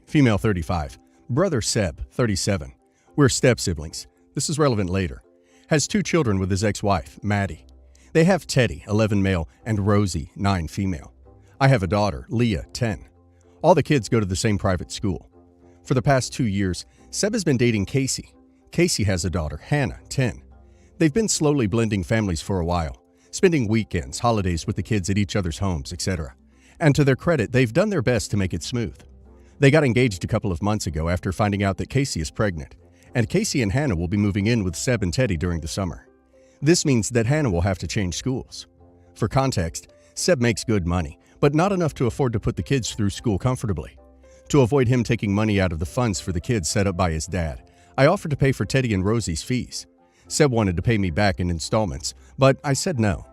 female 35, brother Seb, 37. We're step-siblings. This is relevant later. Has 2 children with his ex-wife, Maddie. They have Teddy, 11 male, and Rosie, 9 female. I have a daughter, Leah, 10. All the kids go to the same private school. For the past 2 years, Seb has been dating Casey. Casey has a daughter, Hannah, 10. They've been slowly blending families for a while, spending weekends, holidays with the kids at each other's homes, etc. And to their credit, they've done their best to make it smooth. They got engaged a couple of months ago after finding out that Casey is pregnant, and Casey and Hannah will be moving in with Seb and Teddy during the summer. This means that Hannah will have to change schools. For context, Seb makes good money, but not enough to afford to put the kids through school comfortably. To avoid him taking money out of the funds for the kids set up by his dad, I offered to pay for Teddy and Rosie's fees. Seb wanted to pay me back in installments, but I said no.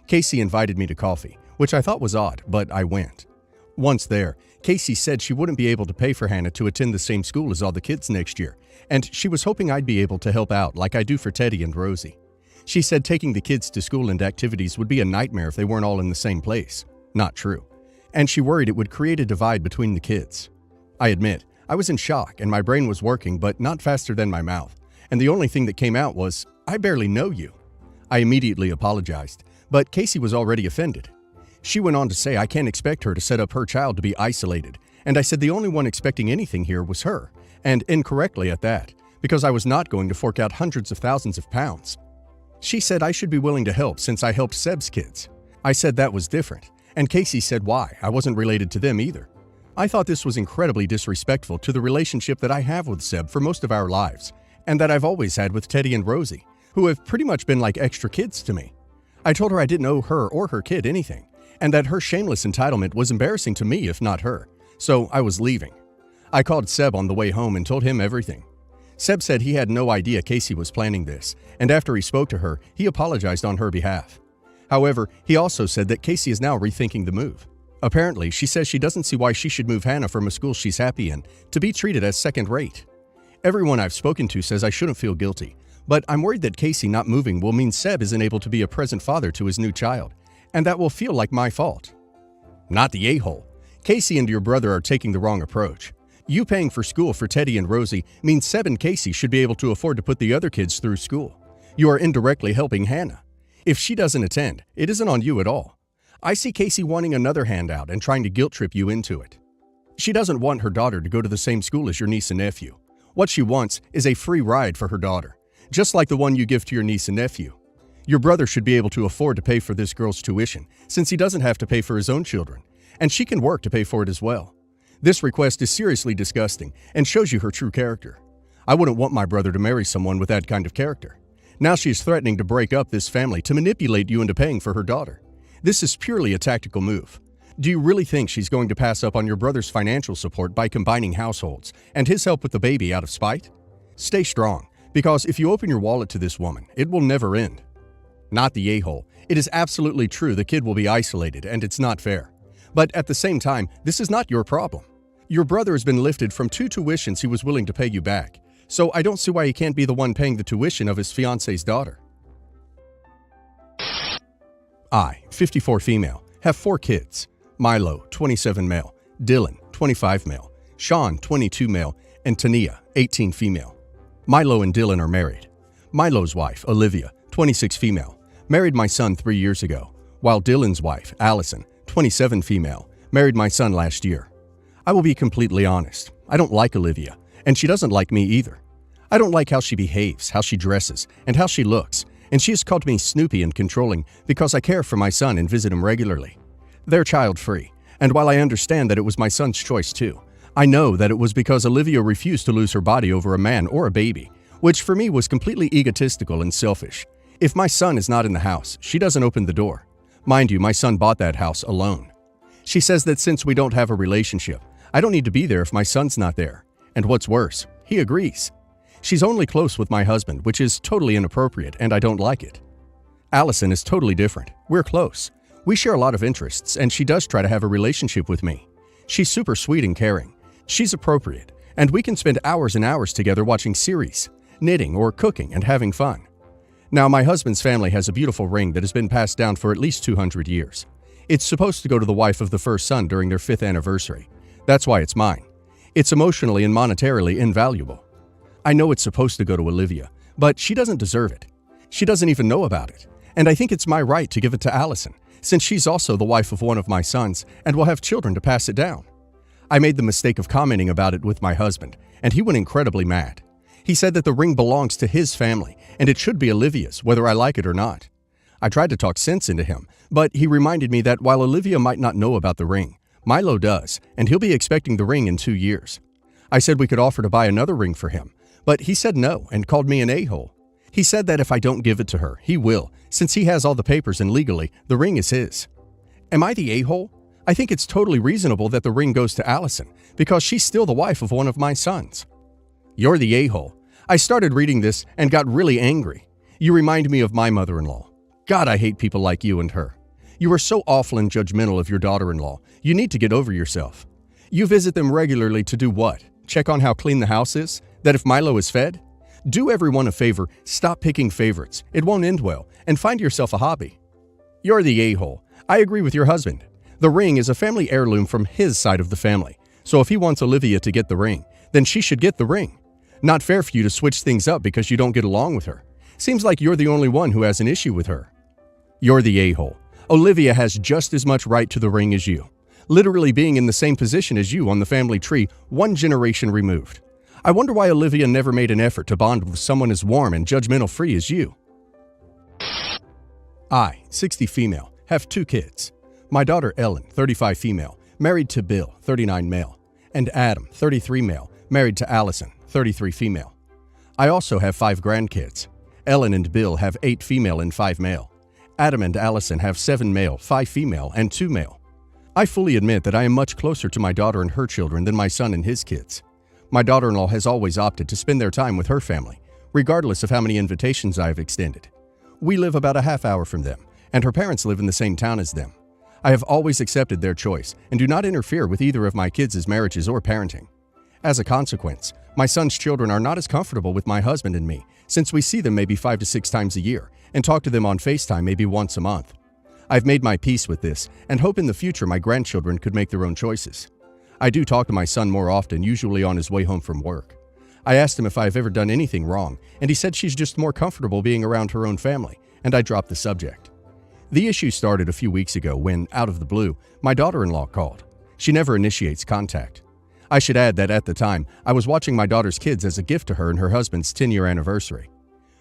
Casey invited me to coffee, which I thought was odd, but I went. Once there, Casey said she wouldn't be able to pay for Hannah to attend the same school as all the kids next year, and she was hoping I'd be able to help out like I do for Teddy and Rosie. She said taking the kids to school and activities would be a nightmare if they weren't all in the same place. Not true. And she worried it would create a divide between the kids. I admit, I was in shock and my brain was working, but not faster than my mouth. And the only thing that came out was, "I barely know you." I immediately apologized, but Casey was already offended. She went on to say I can't expect her to set up her child to be isolated, and I said the only one expecting anything here was her, and incorrectly at that, because I was not going to fork out hundreds of thousands of pounds. She said I should be willing to help since I helped Seb's kids. I said that was different, and Casey said why, I wasn't related to them either. I thought this was incredibly disrespectful to the relationship that I have with Seb for most of our lives, and that I've always had with Teddy and Rosie, who have pretty much been like extra kids to me. I told her I didn't owe her or her kid anything, and that her shameless entitlement was embarrassing to me if not her, so I was leaving. I called Seb on the way home and told him everything. Seb said he had no idea Casey was planning this, and after he spoke to her, he apologized on her behalf. However, he also said that Casey is now rethinking the move. Apparently, she says she doesn't see why she should move Hannah from a school she's happy in to be treated as second-rate. Everyone I've spoken to says I shouldn't feel guilty, but I'm worried that Casey not moving will mean Seb isn't able to be a present father to his new child, and that will feel like my fault. Not the a-hole. Casey and your brother are taking the wrong approach. You paying for school for Teddy and Rosie means Seb and Casey should be able to afford to put the other kids through school. You are indirectly helping Hannah. If she doesn't attend, it isn't on you at all. I see Casey wanting another handout and trying to guilt-trip you into it. She doesn't want her daughter to go to the same school as your niece and nephew. What she wants is a free ride for her daughter, just like the one you give to your niece and nephew. Your brother should be able to afford to pay for this girl's tuition, since he doesn't have to pay for his own children, and she can work to pay for it as well. This request is seriously disgusting and shows you her true character. I wouldn't want my brother to marry someone with that kind of character. Now she's threatening to break up this family to manipulate you into paying for her daughter. This is purely a tactical move. Do you really think she's going to pass up on your brother's financial support by combining households and his help with the baby out of spite? Stay strong, because if you open your wallet to this woman, it will never end. Not the a-hole. It is absolutely true the kid will be isolated and it's not fair. But at the same time, this is not your problem. Your brother has been lifted from 2 tuitions he was willing to pay you back, so I don't see why he can't be the one paying the tuition of his fiance's daughter. I, 54 female, have 4 kids. Milo, 27 male, Dylan, 25 male, Sean, 22 male, and Tania, 18 female. Milo and Dylan are married. Milo's wife, Olivia, 26 female, married my son 3 years ago, while Dylan's wife, Allison, 27 female, married my son last year. I will be completely honest. I don't like Olivia, and she doesn't like me either. I don't like how she behaves, how she dresses, and how she looks, and she has called me Snoopy and controlling because I care for my son and visit him regularly. They're child-free, and while I understand that it was my son's choice too, I know that it was because Olivia refused to lose her body over a man or a baby, which for me was completely egotistical and selfish. If my son is not in the house, she doesn't open the door. Mind you, my son bought that house alone. She says that since we don't have a relationship, I don't need to be there if my son's not there. And what's worse, he agrees. She's only close with my husband, which is totally inappropriate, and I don't like it. Allison is totally different. We're close. We share a lot of interests, and she does try to have a relationship with me. She's super sweet and caring. She's appropriate, and we can spend hours and hours together watching series, knitting, or cooking and having fun. Now, my husband's family has a beautiful ring that has been passed down for at least 200 years. It's supposed to go to the wife of the first son during their 5th anniversary. That's why it's mine. It's emotionally and monetarily invaluable. I know it's supposed to go to Olivia, but she doesn't deserve it. She doesn't even know about it, and I think it's my right to give it to Allison, since she's also the wife of one of my sons and will have children to pass it down. I made the mistake of commenting about it with my husband, and he went incredibly mad. He said that the ring belongs to his family, and it should be Olivia's, whether I like it or not. I tried to talk sense into him, but he reminded me that while Olivia might not know about the ring, Milo does, and he'll be expecting the ring in 2 years. I said we could offer to buy another ring for him, but he said no and called me an a-hole. He said that if I don't give it to her, he will, since he has all the papers and legally, the ring is his. Am I the a-hole? I think it's totally reasonable that the ring goes to Allison, because she's still the wife of one of my sons. You're the a-hole. I started reading this and got really angry. You remind me of my mother-in-law. God, I hate people like you and her. You are so awful and judgmental of your daughter-in-law. You need to get over yourself. You visit them regularly to do what? Check on how clean the house is? That if Milo is fed? Do everyone a favor, stop picking favorites. It won't end well, and find yourself a hobby. You're the a-hole. I agree with your husband. The ring is a family heirloom from his side of the family, so if he wants Olivia to get the ring, then she should get the ring. Not fair for you to switch things up because you don't get along with her. Seems like you're the only one who has an issue with her. You're the a-hole. Olivia has just as much right to the ring as you, literally being in the same position as you on the family tree, 1 generation removed. I wonder why Olivia never made an effort to bond with someone as warm and judgmental-free as you. I, 60 female, have 2 kids. My daughter Ellen, 35 female, married to Bill, 39 male, and Adam, 33 male, married to Allison, 33 female. I also have 5 grandkids. Ellen and Bill have 8 female and 5 male. Adam and Allison have 7 male, 5 female, and 2 male. I fully admit that I am much closer to my daughter and her children than my son and his kids. My daughter-in-law has always opted to spend their time with her family, regardless of how many invitations I have extended. We live about a half hour from them, and her parents live in the same town as them. I have always accepted their choice and do not interfere with either of my kids' marriages or parenting. As a consequence, my son's children are not as comfortable with my husband and me, since we see them maybe 5 to 6 times a year and talk to them on FaceTime maybe once a month. I've made my peace with this and hope in the future my grandchildren could make their own choices. I do talk to my son more often, usually on his way home from work. I asked him if I've ever done anything wrong, and he said she's just more comfortable being around her own family, and I dropped the subject. The issue started a few weeks ago when, out of the blue, my daughter-in-law called. She never initiates contact. I should add that at the time, I was watching my daughter's kids as a gift to her and her husband's 10-year anniversary.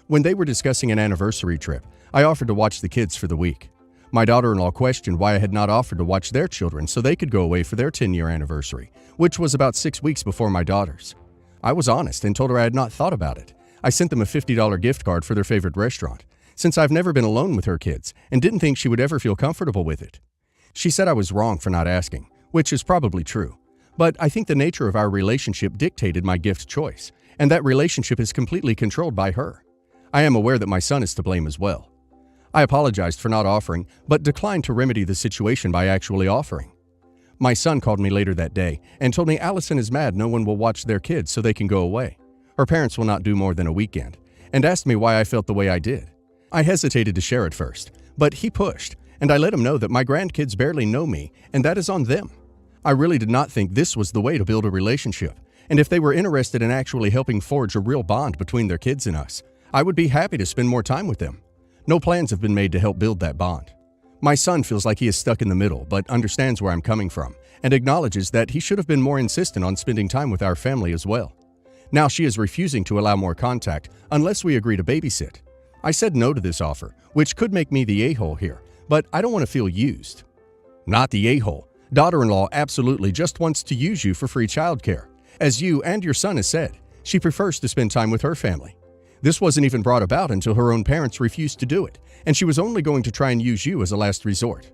When they were discussing an anniversary trip, I offered to watch the kids for the week. My daughter-in-law questioned why I had not offered to watch their children so they could go away for their 10-year anniversary, which was about 6 weeks before my daughter's. I was honest and told her I had not thought about it. I sent them a $50 gift card for their favorite restaurant, since I've never been alone with her kids and didn't think she would ever feel comfortable with it. She said I was wrong for not asking, which is probably true. But I think the nature of our relationship dictated my gift choice, and that relationship is completely controlled by her. I am aware that my son is to blame as well. I apologized for not offering, but declined to remedy the situation by actually offering. My son called me later that day and told me Allison is mad no one will watch their kids so they can go away. Her parents will not do more than a weekend, and asked me why I felt the way I did. I hesitated to share at first, but he pushed, and I let him know that my grandkids barely know me, and that is on them. I really did not think this was the way to build a relationship, and if they were interested in actually helping forge a real bond between their kids and us, I would be happy to spend more time with them. No plans have been made to help build that bond. My son feels like he is stuck in the middle, but understands where I'm coming from, and acknowledges that he should have been more insistent on spending time with our family as well. Now she is refusing to allow more contact unless we agree to babysit. I said no to this offer, which could make me the a-hole here, but I don't want to feel used. Not the a-hole. Daughter-in-law absolutely just wants to use you for free childcare. As you and your son has said, she prefers to spend time with her family. This wasn't even brought about until her own parents refused to do it, and she was only going to try and use you as a last resort.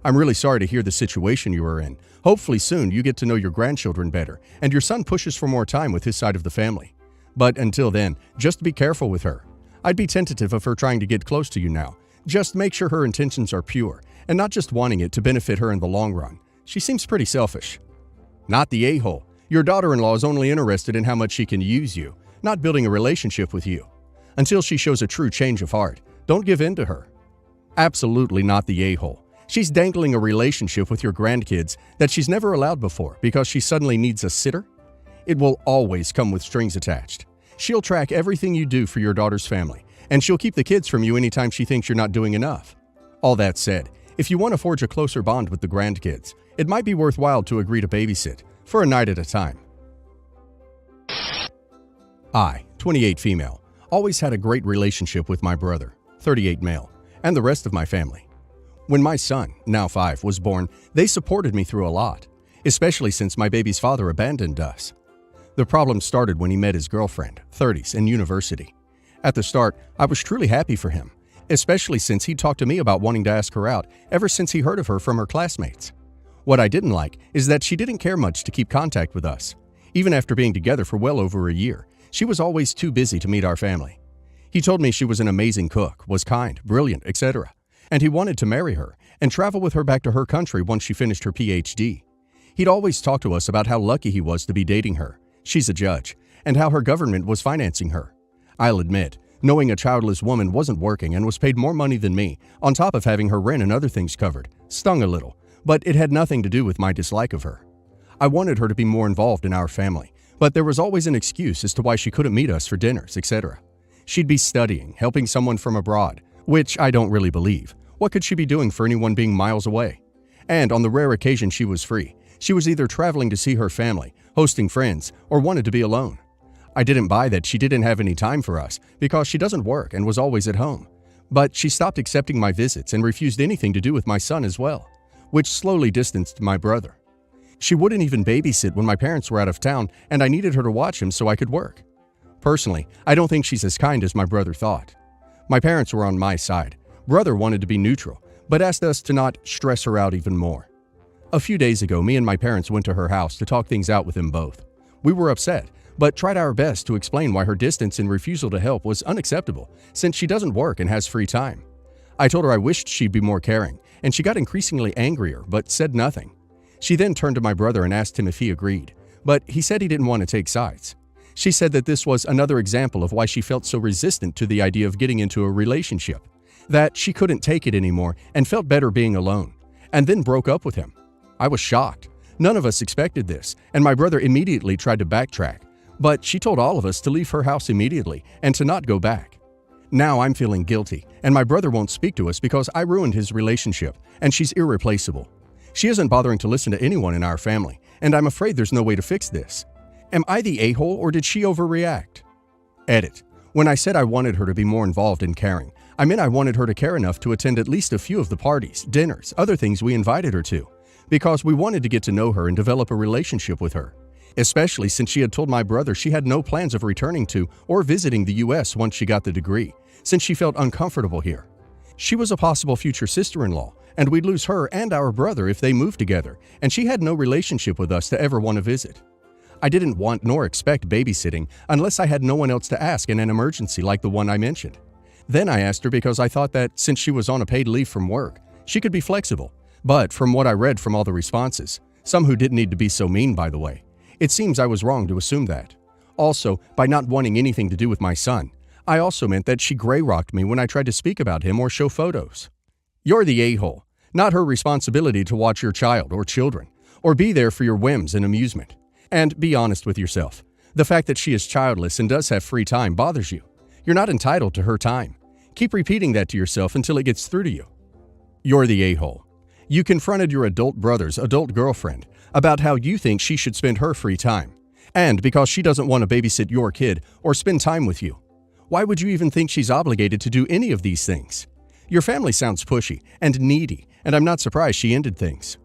I'm really sorry to hear the situation you are in. Hopefully soon you get to know your grandchildren better, and your son pushes for more time with his side of the family. But until then, just be careful with her. I'd be tentative of her trying to get close to you now. Just make sure her intentions are pure, and not just wanting it to benefit her in the long run. She seems pretty selfish. Not the a-hole. Your daughter-in-law is only interested in how much she can use you, not building a relationship with you. Until she shows a true change of heart, don't give in to her. Absolutely not the a-hole. She's dangling a relationship with your grandkids that she's never allowed before because she suddenly needs a sitter. It will always come with strings attached. She'll track everything you do for your daughter's family, and she'll keep the kids from you anytime she thinks you're not doing enough. All that said, if you want to forge a closer bond with the grandkids, it might be worthwhile to agree to babysit for a night at a time. I, 28 female, always had a great relationship with my brother, 38 male, and the rest of my family. When my son, now 5, was born, they supported me through a lot, especially since my baby's father abandoned us. The problem started when he met his girlfriend, 30s, in university. At the start, I was truly happy for him, especially since he talked to me about wanting to ask her out ever since he heard of her from her classmates. What I didn't like is that she didn't care much to keep contact with us. Even after being together for well over a year, she was always too busy to meet our family. He told me she was an amazing cook, was kind, brilliant, etc., and he wanted to marry her and travel with her back to her country once she finished her PhD. He'd always talk to us about how lucky he was to be dating her, she's a judge, and how her government was financing her. I'll admit, knowing a childless woman wasn't working and was paid more money than me, on top of having her rent and other things covered, stung a little, but it had nothing to do with my dislike of her. I wanted her to be more involved in our family, but there was always an excuse as to why she couldn't meet us for dinners, etc. She'd be studying, helping someone from abroad, which I don't really believe. What could she be doing for anyone being miles away? And on the rare occasion she was free, she was either traveling to see her family, hosting friends, or wanted to be alone. I didn't buy that she didn't have any time for us because she doesn't work and was always at home. But she stopped accepting my visits and refused anything to do with my son as well, which slowly distanced my brother. She wouldn't even babysit when my parents were out of town and I needed her to watch him so I could work. Personally, I don't think she's as kind as my brother thought. My parents were on my side. Brother wanted to be neutral, but asked us to not stress her out even more. A few days ago, me and my parents went to her house to talk things out with them both. We were upset, but tried our best to explain why her distance and refusal to help was unacceptable since she doesn't work and has free time. I told her I wished she'd be more caring, and she got increasingly angrier but said nothing. She then turned to my brother and asked him if he agreed, but he said he didn't want to take sides. She said that this was another example of why she felt so resistant to the idea of getting into a relationship, that she couldn't take it anymore and felt better being alone, and then broke up with him. I was shocked. None of us expected this, and my brother immediately tried to backtrack, but she told all of us to leave her house immediately and to not go back. Now I'm feeling guilty, and my brother won't speak to us because I ruined his relationship, and she's irreplaceable. She isn't bothering to listen to anyone in our family, and I'm afraid there's no way to fix this. Am I the a-hole or did she overreact? Edit. When I said I wanted her to be more involved and caring, I meant I wanted her to care enough to attend at least a few of the parties, dinners, other things we invited her to, because we wanted to get to know her and develop a relationship with her, especially since she had told my brother she had no plans of returning to or visiting the US once she got the degree, since she felt uncomfortable here. She was a possible future sister-in-law, and we'd lose her and our brother if they moved together, and she had no relationship with us to ever want to visit. I didn't want nor expect babysitting unless I had no one else to ask in an emergency like the one I mentioned. Then I asked her because I thought that since she was on a paid leave from work, she could be flexible. But from what I read from all the responses, some who didn't need to be so mean, by the way, it seems I was wrong to assume that. Also, by not wanting anything to do with my son, I also meant that she gray-rocked me when I tried to speak about him or show photos. You're the a-hole, not her responsibility to watch your child or children, or be there for your whims and amusement. And be honest with yourself. The fact that she is childless and does have free time bothers you. You're not entitled to her time. Keep repeating that to yourself until it gets through to you. You're the a-hole. You confronted your adult brother's adult girlfriend about how you think she should spend her free time, and because she doesn't want to babysit your kid or spend time with you. Why would you even think she's obligated to do any of these things? Your family sounds pushy and needy, and I'm not surprised she ended things.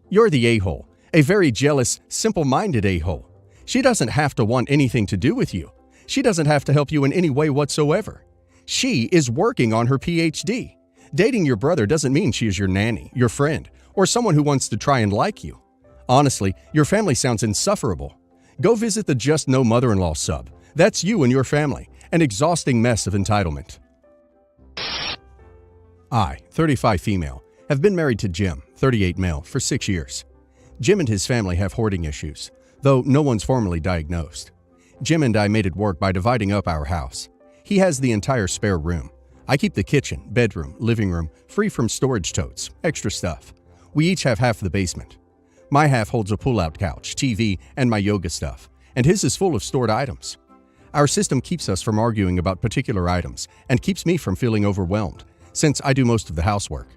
You're the a-hole, a very jealous, simple-minded a-hole. She doesn't have to want anything to do with you. She doesn't have to help you in any way whatsoever. She is working on her PhD. Dating your brother doesn't mean she is your nanny, your friend, or someone who wants to try and like you. Honestly, your family sounds insufferable. Go visit the Just No Mother-in-Law sub. That's you and your family, an exhausting mess of entitlement. I, 35 female, have been married to Jim, 38 male, for 6 years. Jim and his family have hoarding issues, though no one's formally diagnosed. Jim and I made it work by dividing up our house. He has the entire spare room. I keep the kitchen, bedroom, living room free from storage totes, extra stuff. We each have half the basement. My half holds a pull-out couch, TV, and my yoga stuff, and his is full of stored items. Our system keeps us from arguing about particular items and keeps me from feeling overwhelmed, since I do most of the housework.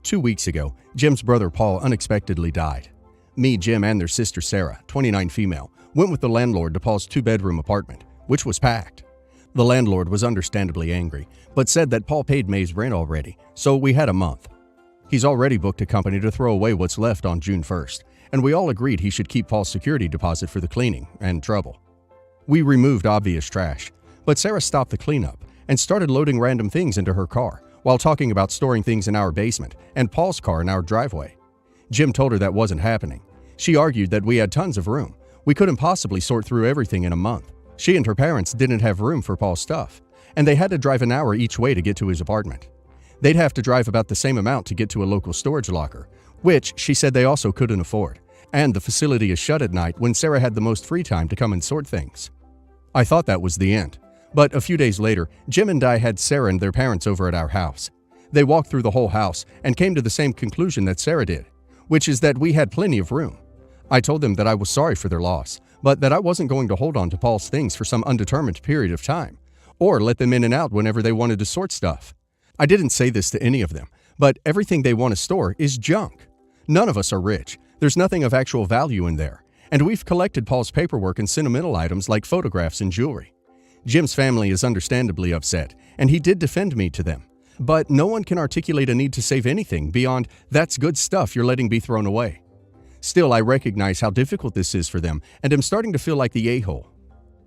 2 weeks ago, Jim's brother Paul unexpectedly died. Me, Jim, and their sister Sarah, 29 female, went with the landlord to Paul's 2-bedroom apartment, which was packed. The landlord was understandably angry, but said that Paul paid May's rent already, so we had a month. He's already booked a company to throw away what's left on June 1st, and we all agreed he should keep Paul's security deposit for the cleaning and trouble. We removed obvious trash, but Sarah stopped the cleanup and started loading random things into her car while talking about storing things in our basement and Paul's car in our driveway. Jim told her that wasn't happening. She argued that we had tons of room. We couldn't possibly sort through everything in a month. She and her parents didn't have room for Paul's stuff, and they had to drive an hour each way to get to his apartment. They'd have to drive about the same amount to get to a local storage locker, which she said they also couldn't afford, and the facility is shut at night when Sarah had the most free time to come and sort things. I thought that was the end, but a few days later, Jim and I had Sarah and their parents over at our house. They walked through the whole house and came to the same conclusion that Sarah did, which is that we had plenty of room. I told them that I was sorry for their loss, but that I wasn't going to hold on to Paul's things for some undetermined period of time, or let them in and out whenever they wanted to sort stuff. I didn't say this to any of them, but everything they want to store is junk. None of us are rich. There's nothing of actual value in there, and we've collected Paul's paperwork and sentimental items like photographs and jewelry. Jim's family is understandably upset, and he did defend me to them, but no one can articulate a need to save anything beyond "that's good stuff you're letting be thrown away." Still, I recognize how difficult this is for them, and am starting to feel like the a-hole.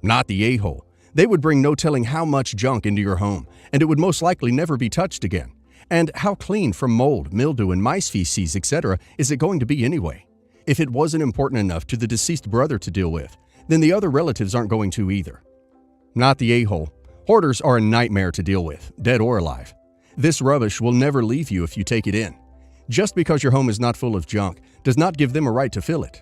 Not the a-hole. They would bring no telling how much junk into your home, and it would most likely never be touched again. And how clean from mold, mildew, and mice feces, etc. is it going to be anyway? If it wasn't important enough to the deceased brother to deal with, then the other relatives aren't going to either. Not the a-hole. Hoarders are a nightmare to deal with, dead or alive. This rubbish will never leave you if you take it in. Just because your home is not full of junk does not give them a right to fill it.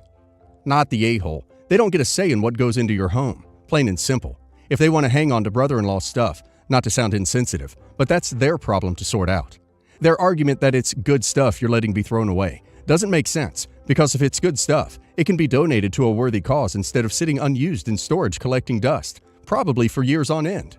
Not the a-hole. They don't get a say in what goes into your home, plain and simple. If they want to hang on to brother-in-law's stuff, not to sound insensitive, but that's their problem to sort out. Their argument that it's good stuff you're letting be thrown away doesn't make sense, because if it's good stuff, it can be donated to a worthy cause instead of sitting unused in storage collecting dust, probably for years on end.